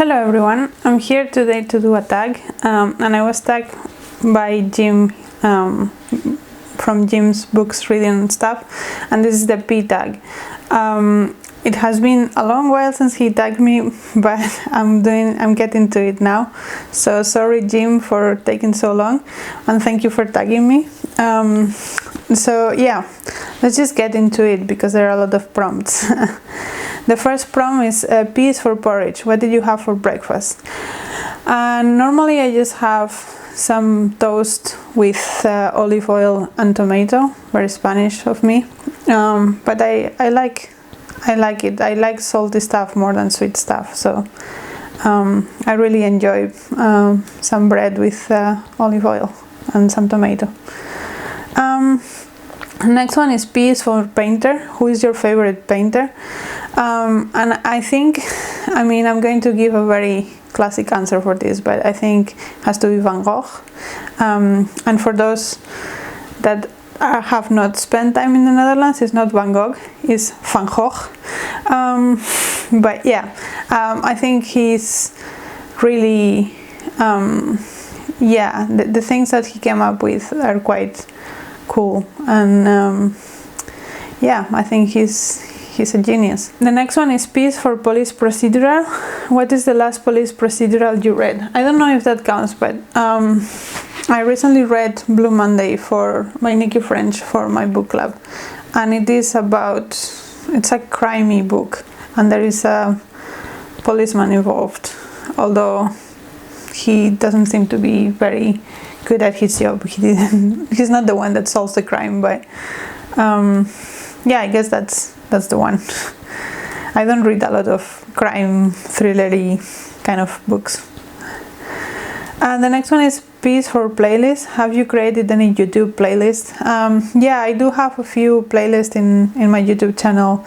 Hello everyone, I'm here today to do a tag, and I was tagged by Jim from Jim's books, reading stuff, and this is the P tag. It has been a long while since he tagged me, but I'm getting to it now. So sorry Jim for taking so long, and thank you for tagging me. So yeah, let's just get into it because there are a lot of prompts. The first prompt is P is for porridge. What did you have for breakfast? Normally I just have some toast with olive oil and tomato. Very Spanish of me, but I like it. I like salty stuff more than sweet stuff, so I really enjoy some bread with olive oil and some tomato. Next one is P is for painter. Who is your favorite painter? And I think, I'm going to give a very classic answer for this, but I think it has to be Van Gogh. And for those that have not spent time in the Netherlands, it's not Van Gogh, it's Van Gogh. But yeah, I think he's really, the things that he came up with are quite cool, and yeah, I think he's a genius. The next one is P for Police Procedural. What is the last police procedural you read? I don't know if that counts, but I recently read Blue Monday by Nikki French for my book club, and it's a crimey book, and there is a policeman involved, although he doesn't seem to be very good at his job. He's not the one that solves the crime, but yeah, I guess that's the one. I don't read a lot of crime thrillery kind of books. And the next one is P for playlist. Have you created any YouTube playlist? Yeah, I do have a few playlists in my YouTube channel,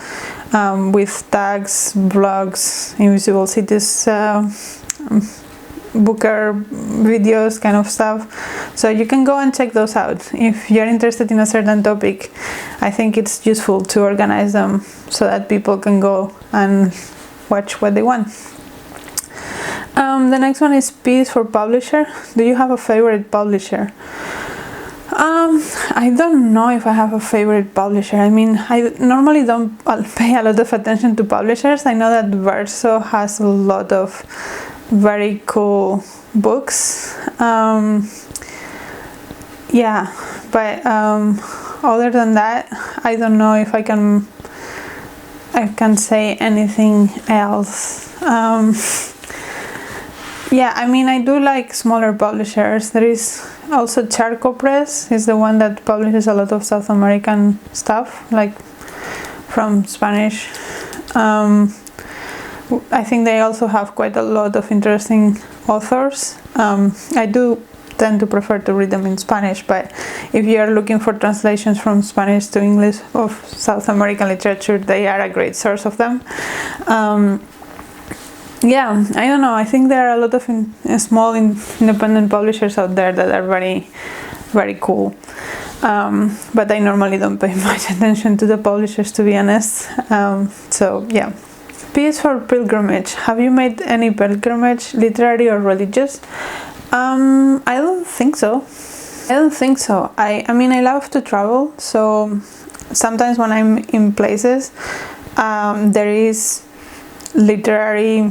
with tags, vlogs, Invisible Cities, Booker videos, kind of stuff, so you can go and check those out if you're interested in a certain topic. I think it's useful to organize them so that people can go and watch what they want. The next one is P for publisher. Do you have a favorite publisher? I don't know if I have a favorite publisher. I normally don't pay a lot of attention to publishers. I know that Verso has a lot of very cool books, yeah, but other than that, I don't know if I can say anything else. Yeah, I do like smaller publishers. There is also Charco Press, is the one that publishes a lot of South American stuff, like from Spanish. I think they also have quite a lot of interesting authors. I do tend to prefer to read them in Spanish, but if you are looking for translations from Spanish to English of South American literature, they are a great source of them. Yeah, I don't know, I think there are a lot of small independent publishers out there that are very, very cool. But I normally don't pay much attention to the publishers, to be honest. So yeah. P is for pilgrimage. Have you made any pilgrimage, literary or religious? I don't think so. I love to travel, so sometimes when I'm in places, there is literary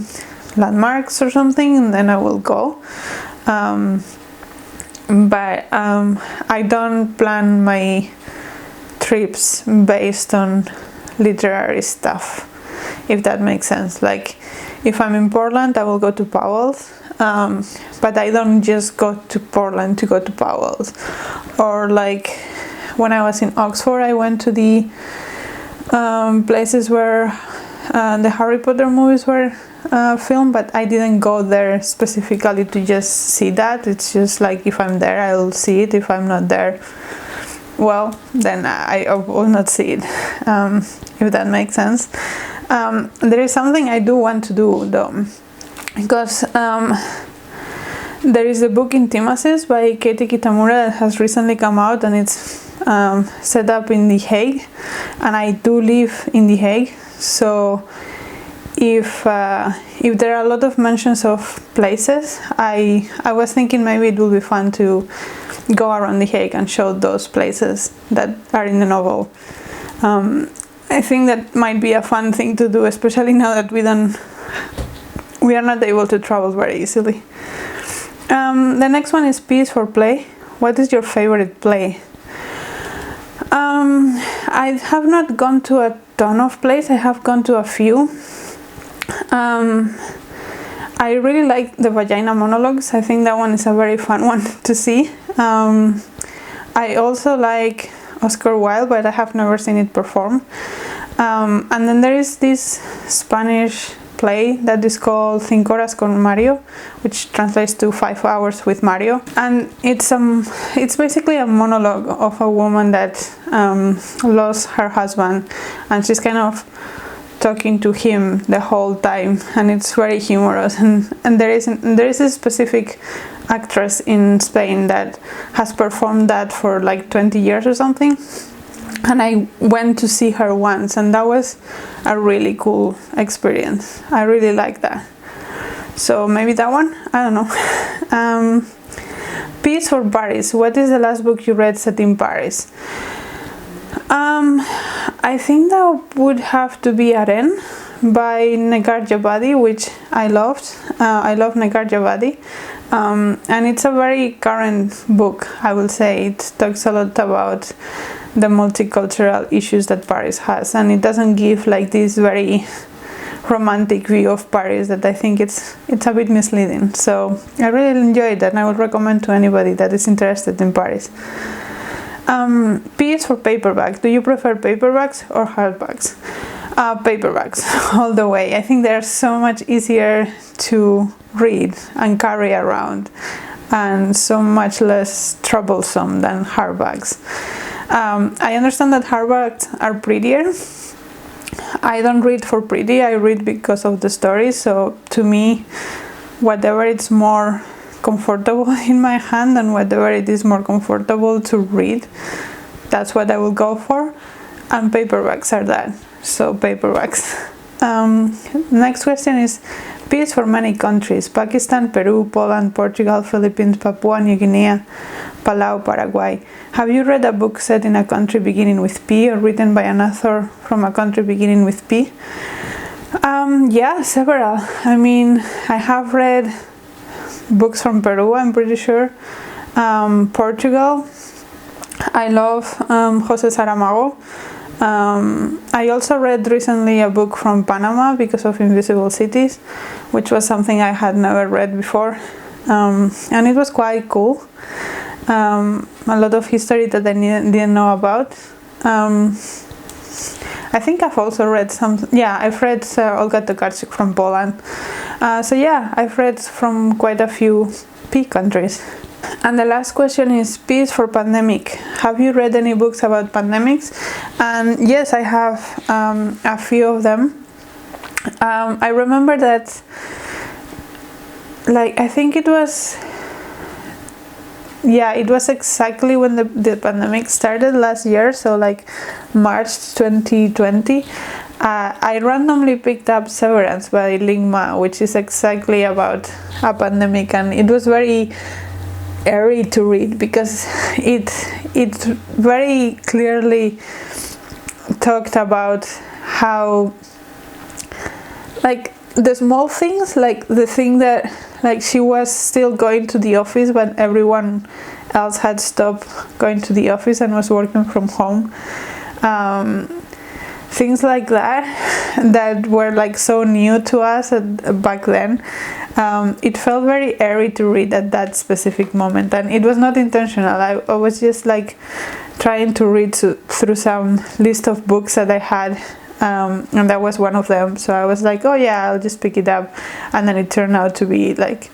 landmarks or something, and then I will go. But I don't plan my trips based on literary stuff, if that makes sense. Like, if I'm in Portland, I will go to Powell's, but I don't just go to Portland to go to Powell's. Or like when I was in Oxford, I went to the places where the Harry Potter movies were filmed, but I didn't go there specifically to just see that. It's just like, if I'm there, I'll see it. If I'm not there, well, then I will not see it, if that makes sense. There is something I do want to do though, because there is a book Intimacies by Katie Kitamura that has recently come out, and it's set up in The Hague, and I do live in The Hague, so if if there are a lot of mentions of places, I was thinking maybe it would be fun to go around The Hague and show those places that are in the novel. I think that might be a fun thing to do, especially now that we are not able to travel very easily. The next one is Peace for Play. What is your favorite play? I have not gone to a ton of plays. I have gone to a few. I really like the Vagina Monologues. I think that one is a very fun one to see. I also like Oscar Wilde, but I have never seen it perform. And then there is this Spanish play that is called 5 Horas con Mario, which translates to 5 hours with Mario, and it's basically a monologue of a woman that lost her husband, and she's kind of talking to him the whole time, and it's very humorous, and there is a specific actress in Spain that has performed that for like 20 years or something. And I went to see her once, and that was a really cool experience. I really like that. So maybe that one? I don't know. Peace for Paris. What is the last book you read set in Paris? I think that would have to be Aren by Negar Javadi, which I loved. I love Negar Javadi. And it's a very current book, I will say. It talks a lot about the multicultural issues that Paris has, and it doesn't give like this very romantic view of Paris that I think it's a bit misleading. So I really enjoyed that, and I would recommend to anybody that is interested in Paris. Peace for paperback. Do you prefer paperbacks or hardbacks? Paperbacks all the way. I think they're so much easier to read and carry around, and so much less troublesome than hardbacks. I understand that hardbacks are prettier. I don't read for pretty, I read because of the story. So to me, whatever it's more comfortable in my hand and whatever it is more comfortable to read, that's what I will go for. And paperbacks are that. So paperbacks. Next question is Peace for many countries: Pakistan, Peru, Poland, Portugal, Philippines, Papua New Guinea, Palau, Paraguay. Have you read a book set in a country beginning with P or written by an author from a country beginning with P? Yeah, several. I mean, I have read books from Peru, I'm pretty sure. Portugal. I love Jose Saramago. I also read recently a book from Panama because of Invisible Cities, which was something I had never read before, and it was quite cool. A lot of history that I didn't know about. I think I've also read I've read Olga Tokarczuk from Poland. So yeah, I've read from quite a few P countries. And the last question is Peace for pandemic. Have you read any books about pandemics? And yes, I have a few of them. I remember that, like, I think it was exactly when the pandemic started last year, so like March 2020. I randomly picked up Severance by Ling Ma, which is exactly about a pandemic, and it was very eerie to read because it very clearly talked about how, like, the small things, like the thing that, like, she was still going to the office when everyone else had stopped going to the office and was working from home. Things like that were like so new to us back then. It felt very eerie to read at that specific moment, and it was not intentional. I was just like trying to read through some list of books that I had, and that was one of them. So I was like, oh yeah, I'll just pick it up, and then it turned out to be like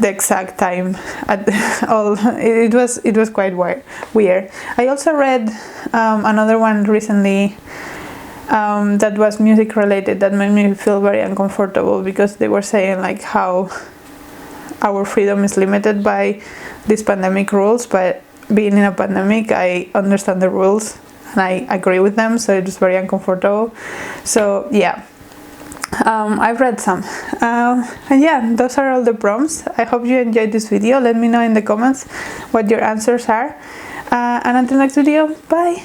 the exact time at all. It was quite weird. I also read another one recently that was music related, that made me feel very uncomfortable because they were saying like how our freedom is limited by these pandemic rules, but being in a pandemic, I understand the rules and I agree with them, so it was very uncomfortable. So yeah, I've read some. And yeah, those are all the prompts. I hope you enjoyed this video. Let me know in the comments what your answers are. And until next video, bye!